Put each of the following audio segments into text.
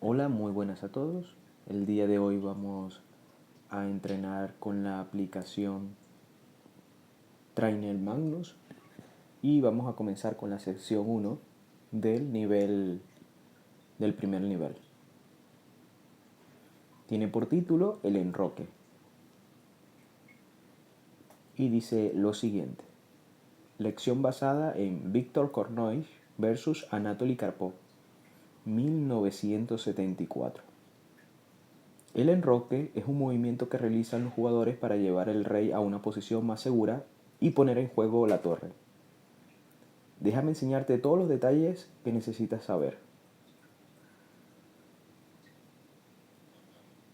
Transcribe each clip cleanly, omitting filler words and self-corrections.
Hola, muy buenas a todos. El día de hoy vamos a entrenar con la aplicación Trainer Magnus y vamos a comenzar con la sección 1 del primer nivel. Tiene por título El enroque y dice lo siguiente: lección basada en Viktor Kornoy versus Anatoly Karpov, 1974. El enroque es un movimiento que realizan los jugadores para llevar el rey a una posición más segura y poner en juego la torre. Déjame enseñarte todos los detalles que necesitas saber.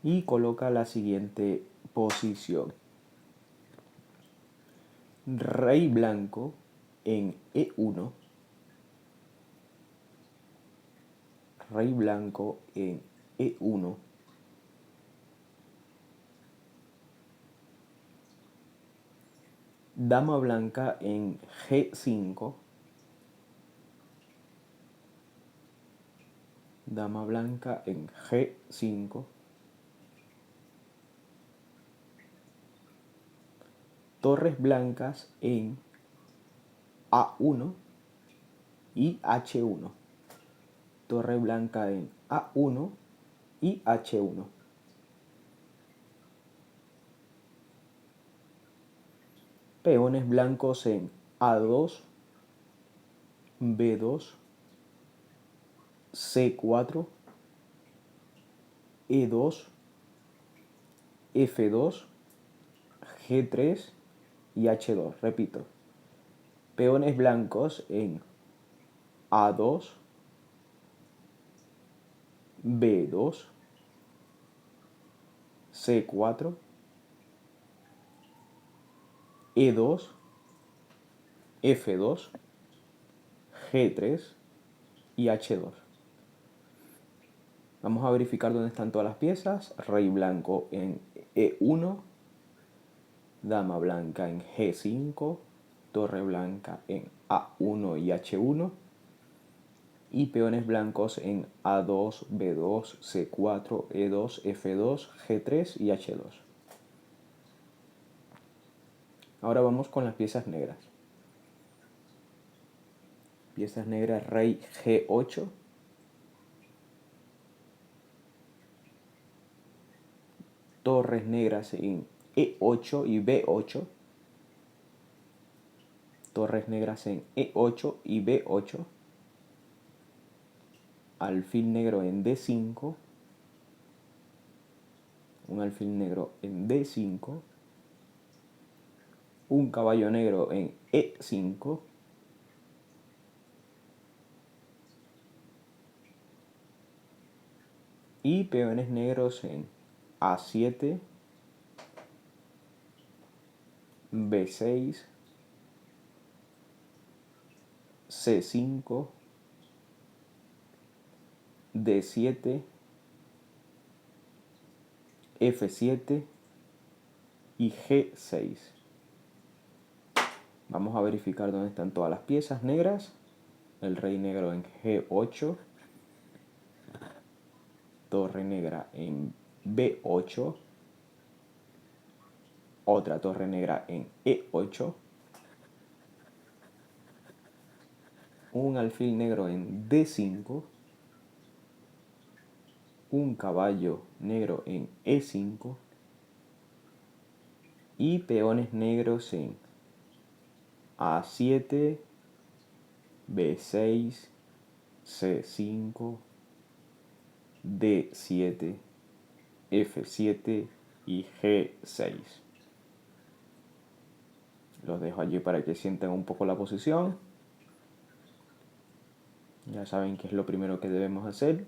Y coloca la siguiente posición: rey blanco en E1, rey blanco en E1, dama blanca en G5, dama blanca en G5, torres blancas en A1 y H1, torre blanca en A1 y H1, peones blancos en A2, B2, C4, E2, F2, G3 y H2. Repito, peones blancos en A2, B2, C4, E2, F2, G3 y H2. Vamos a verificar dónde están todas las piezas. Rey blanco en E1, dama blanca en G5, torre blanca en A1 y H1 y peones blancos en A2, B2, C4, E2, F2, G3 y H2. Ahora vamos con las piezas negras. Piezas negras: rey G8, torres negras en E8 y B8, torres negras en E8 y B8, alfil negro en D5, un alfil negro en D5, un caballo negro en E5, y peones negros en A7, B6, C5, D7, F7 y G6. Vamos a verificar dónde están todas las piezas negras. El rey negro en G8, torre negra en B8, otra torre negra en E8, un alfil negro en D5, un caballo negro en E5 y peones negros en A7, B6, C5, D7, F7 y G6. Los dejo allí para que sientan un poco la posición. Ya saben qué es lo primero que debemos hacer: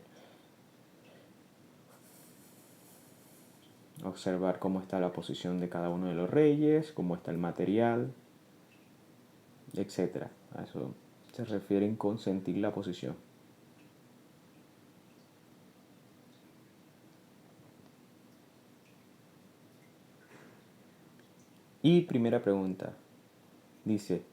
observar cómo está la posición de cada uno de los reyes, cómo está el material, etc. A eso se refieren con sentir la posición. Y primera pregunta, dice: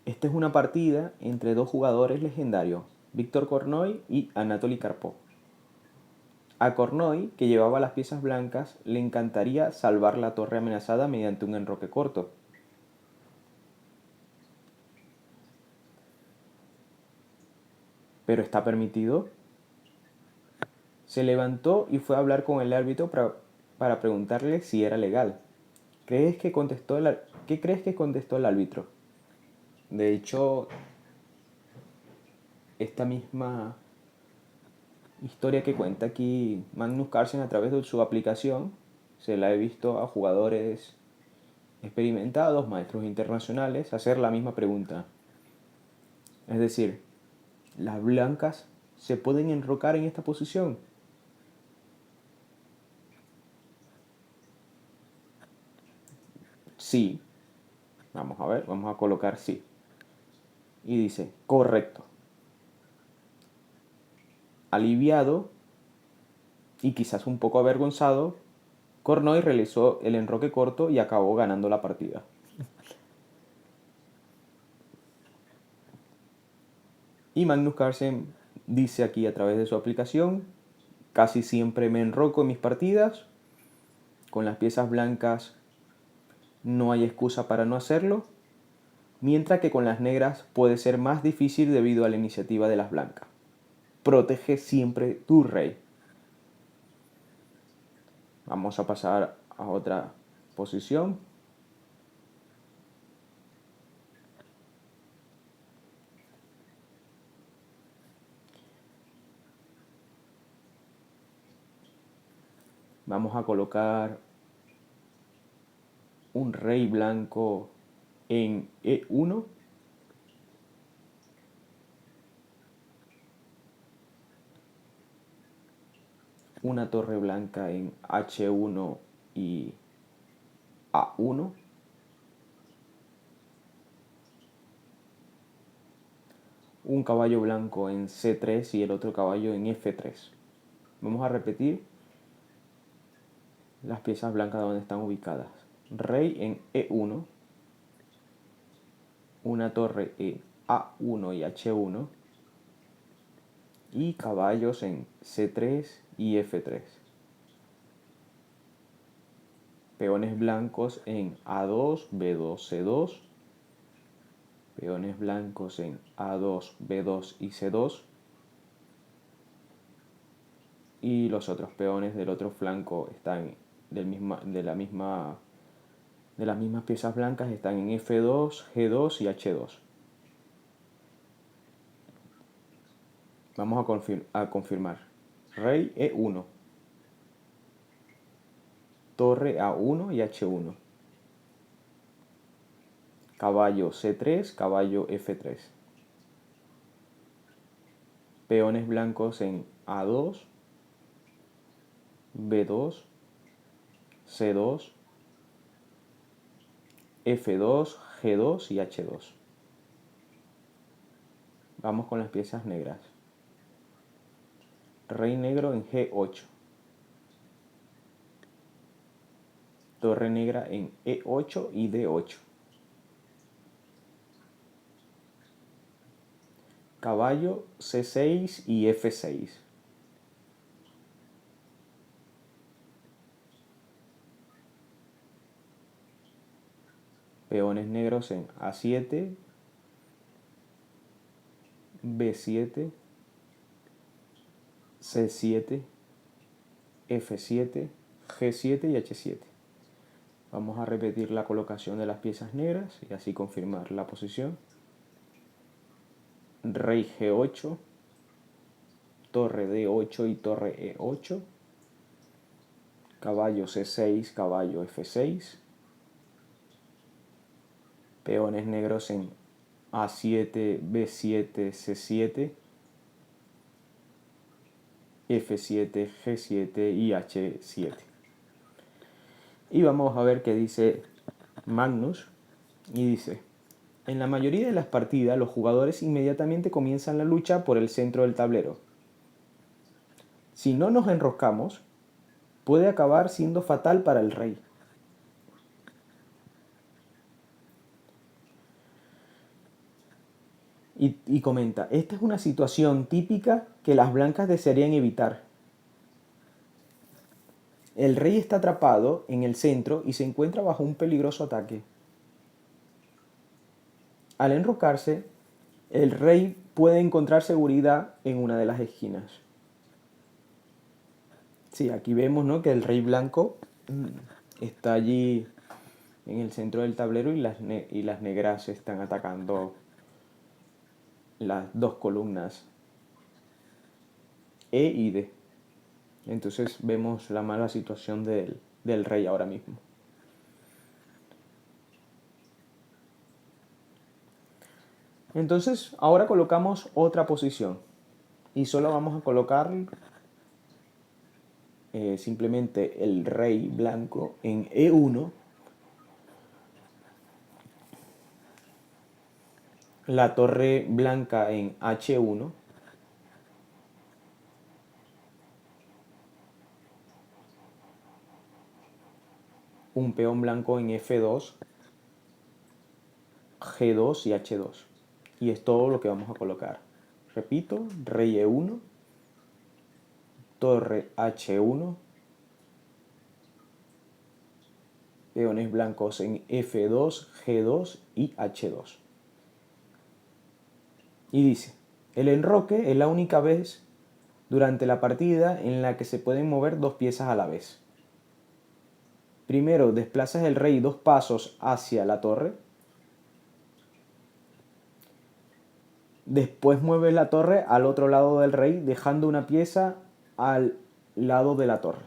Esta es una partida entre dos jugadores legendarios, Víctor Kornoy y Anatoly Karpov. A Kornoy, que llevaba las piezas blancas, le encantaría salvar la torre amenazada mediante un enroque corto. ¿Pero está permitido? Se levantó y fue a hablar con el árbitro para preguntarle si era legal. ¿Qué crees que contestó el árbitro? De hecho, esta misma historia que cuenta aquí Magnus Carlsen a través de su aplicación se la he visto a jugadores experimentados, maestros internacionales, hacer la misma pregunta. Es decir, ¿las blancas se pueden enrocar en esta posición? Sí. Vamos a ver, vamos a colocar sí. Y dice, correcto. Aliviado y quizás un poco avergonzado, Kornoy realizó el enroque corto y acabó ganando la partida. Y Magnus Carlsen dice aquí a través de su aplicación, casi siempre me enroco en mis partidas, con las piezas blancas no hay excusa para no hacerlo, mientras que con las negras puede ser más difícil debido a la iniciativa de las blancas. Protege siempre tu rey. Vamos a pasar a otra posición. Vamos a colocar un rey blanco en E1. Una torre blanca en H1 y A1. Un caballo blanco en C3 y el otro caballo en F3. Vamos a repetir las piezas blancas donde están ubicadas. Rey en E1, una torre en A1 y H1 y caballos en C3 y F3. Peones blancos en A2, B2, C2. Peones blancos en A2, B2 y C2. Y los otros peones del otro flanco están de las mismas piezas blancas están en F2, G2 y H2. Vamos a confirmar. Rey E1. Torre A1 y H1. Caballo C3, caballo F3. Peones blancos en A2, B2, C2, F2, G2 y H2. Vamos con las piezas negras. Rey negro en G8. Torre negra en E8 y D8. Caballo C6 y F6. Peones negros en A7, B7, C7, F7, G7 y H7. Vamos a repetir la colocación de las piezas negras y así confirmar la posición. Rey G8, torre D8 y torre E8, caballo C6, caballo F6, peones negros en A7, B7, C7, F7, G7 y H7. Y vamos a ver qué dice Magnus. Y dice, en la mayoría de las partidas los jugadores inmediatamente comienzan la lucha por el centro del tablero. Si no nos enroscamos, puede acabar siendo fatal para el rey. Y comenta, esta es una situación típica que las blancas desearían evitar. El rey está atrapado en el centro y se encuentra bajo un peligroso ataque. Al enrocarse, el rey puede encontrar seguridad en una de las esquinas. Sí, aquí vemos, ¿no?, que el rey blanco está allí en el centro del tablero y las negras están atacando las dos columnas E y D. Entonces vemos la mala situación del rey ahora mismo. Entonces ahora colocamos otra posición y solo vamos a colocar simplemente el rey blanco en E1, la torre blanca en H1, un peón blanco en F2, G2 y H2. Y es todo lo que vamos a colocar. Repito, rey E1, torre H1, peones blancos en F2, G2 y H2. Y dice, el enroque es la única vez durante la partida en la que se pueden mover dos piezas a la vez. Primero desplazas el rey 2 pasos hacia la torre. Después mueves la torre al otro lado del rey, dejando una pieza al lado de la torre.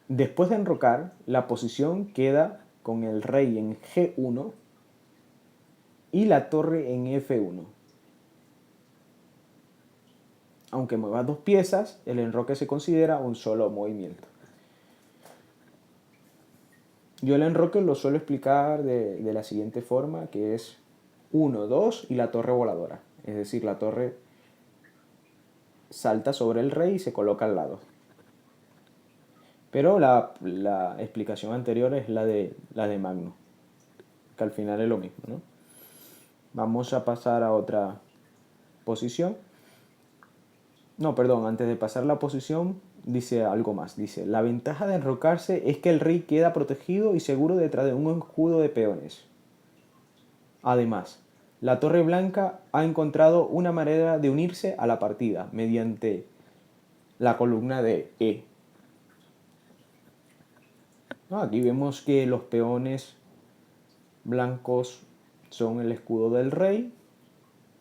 Después de enrocar, la posición queda con el rey en G1 y la torre en F1. Aunque muevas dos piezas, el enroque se considera un solo movimiento. Yo el enroque lo suelo explicar de la siguiente forma, que es 1, 2 y la torre voladora. Es decir, la torre salta sobre el rey y se coloca al lado. Pero la explicación anterior es la de Magno, que al final es lo mismo, ¿no? Vamos a pasar a otra posición. No, perdón, antes de pasar la posición dice algo más. Dice, la ventaja de enrocarse es que el rey queda protegido y seguro detrás de un escudo de peones. Además, la torre blanca ha encontrado una manera de unirse a la partida mediante la columna de E. Aquí vemos que los peones blancos son el escudo del rey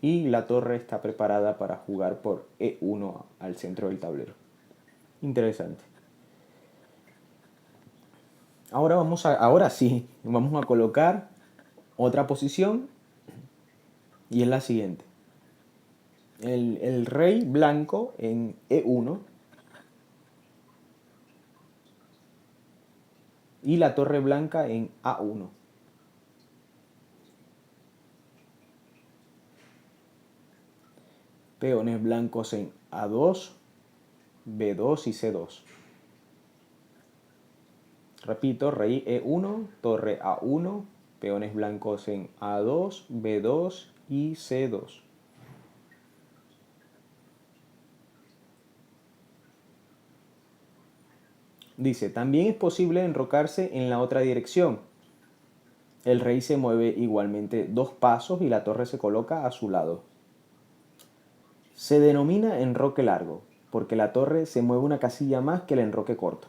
y la torre está preparada para jugar por E1 al centro del tablero. Interesante. Ahora sí, vamos a colocar otra posición y es la siguiente. El rey blanco en E1 y la torre blanca en A1. Peones blancos en A2, B2 y C2. Repito, rey E1, torre A1, peones blancos en A2, B2 y C2. Dice, también es posible enrocarse en la otra dirección. El rey se mueve igualmente 2 pasos y la torre se coloca a su lado. Se denomina enroque largo, porque la torre se mueve una casilla más que el enroque corto.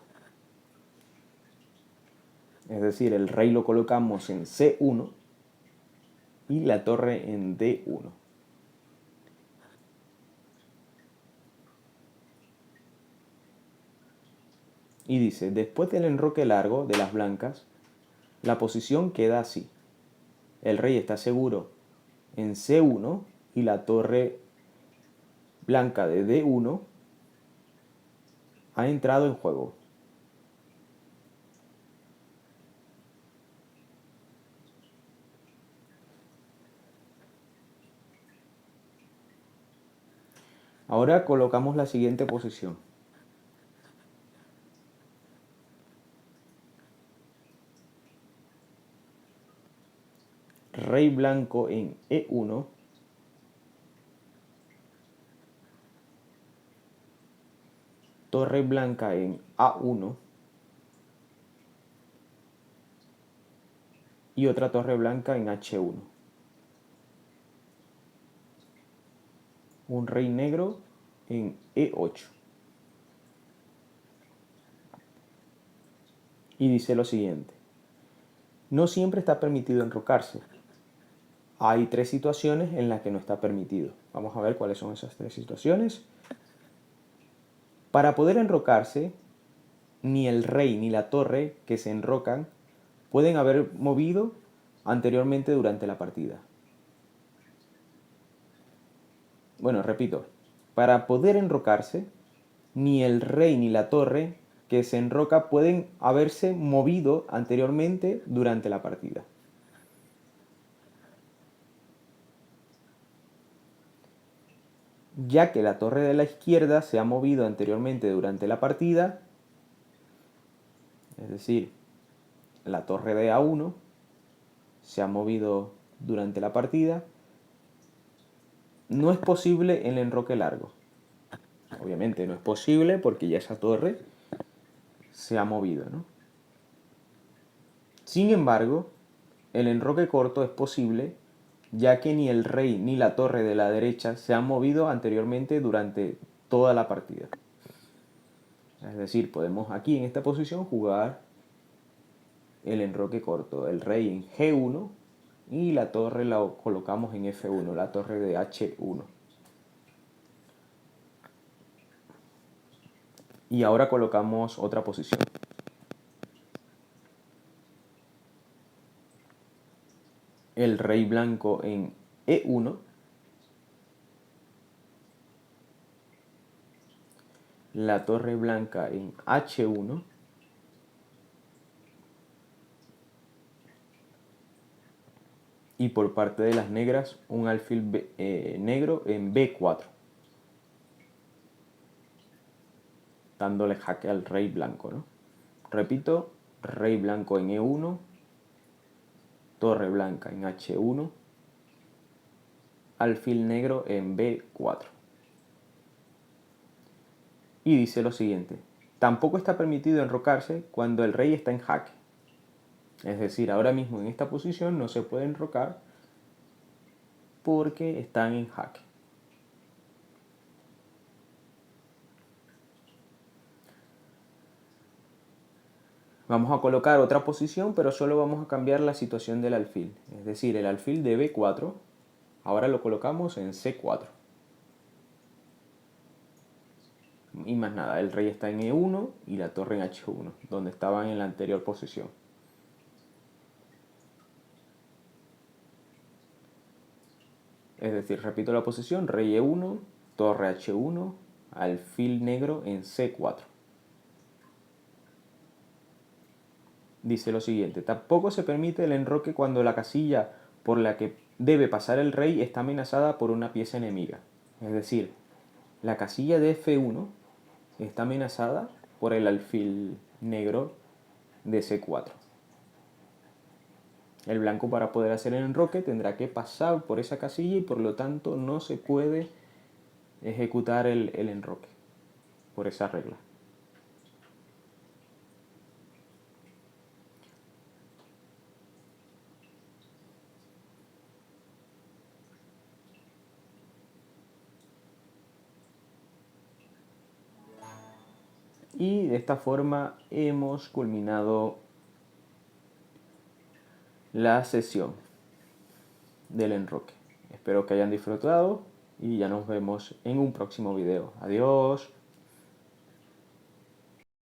Es decir, el rey lo colocamos en C1 y la torre en D1. Y dice, después del enroque largo de las blancas, la posición queda así. El rey está seguro en C1 y la torre blanca de D1 ha entrado en juego. Ahora colocamos la siguiente posición. rey blanco en E1, torre blanca en A1 y otra torre blanca en H1. Un rey negro en E8. Y dice lo siguiente: no siempre está permitido enrocarse. Hay 3 situaciones en las que no está permitido. Vamos a ver cuáles son esas 3 situaciones. Para poder enrocarse, ni el rey ni la torre que se enrocan pueden haber movido anteriormente durante la partida. Bueno, repito, para poder enrocarse, ni el rey ni la torre que se enroca pueden haberse movido anteriormente durante la partida. Ya que la torre de la izquierda se ha movido anteriormente durante la partida, es decir, la torre de A1 se ha movido durante la partida, no es posible el enroque largo. Obviamente no es posible porque ya esa torre se ha movido, ¿no? Sin embargo, el enroque corto es posible ya que ni el rey ni la torre de la derecha se han movido anteriormente durante toda la partida. Es decir, podemos aquí en esta posición jugar el enroque corto, el rey en G1 y la torre la colocamos en F1, la torre de H1. Y ahora colocamos otra posición. El rey blanco en E1, la torre blanca en H1 y por parte de las negras un alfil negro en B4, dándole jaque al rey blanco, ¿no? Repito, rey blanco en E1, torre blanca en H1, alfil negro en B4. Y dice lo siguiente: tampoco está permitido enrocarse cuando el rey está en jaque. Es decir, ahora mismo en esta posición no se puede enrocar porque están en jaque. Vamos a colocar otra posición, pero solo vamos a cambiar la situación del alfil. Es decir, el alfil de B4, ahora lo colocamos en C4. Y más nada, el rey está en E1 y la torre en H1, donde estaban en la anterior posición. Es decir, repito la posición: rey E1, torre H1, alfil negro en C4. Dice lo siguiente: tampoco se permite el enroque cuando la casilla por la que debe pasar el rey está amenazada por una pieza enemiga. Es decir, la casilla de F1 está amenazada por el alfil negro de C4. El blanco, para poder hacer el enroque, tendrá que pasar por esa casilla y por lo tanto no se puede ejecutar el enroque por esa regla. Y de esta forma hemos culminado la sesión del enroque. Espero que hayan disfrutado y ya nos vemos en un próximo video. Adiós.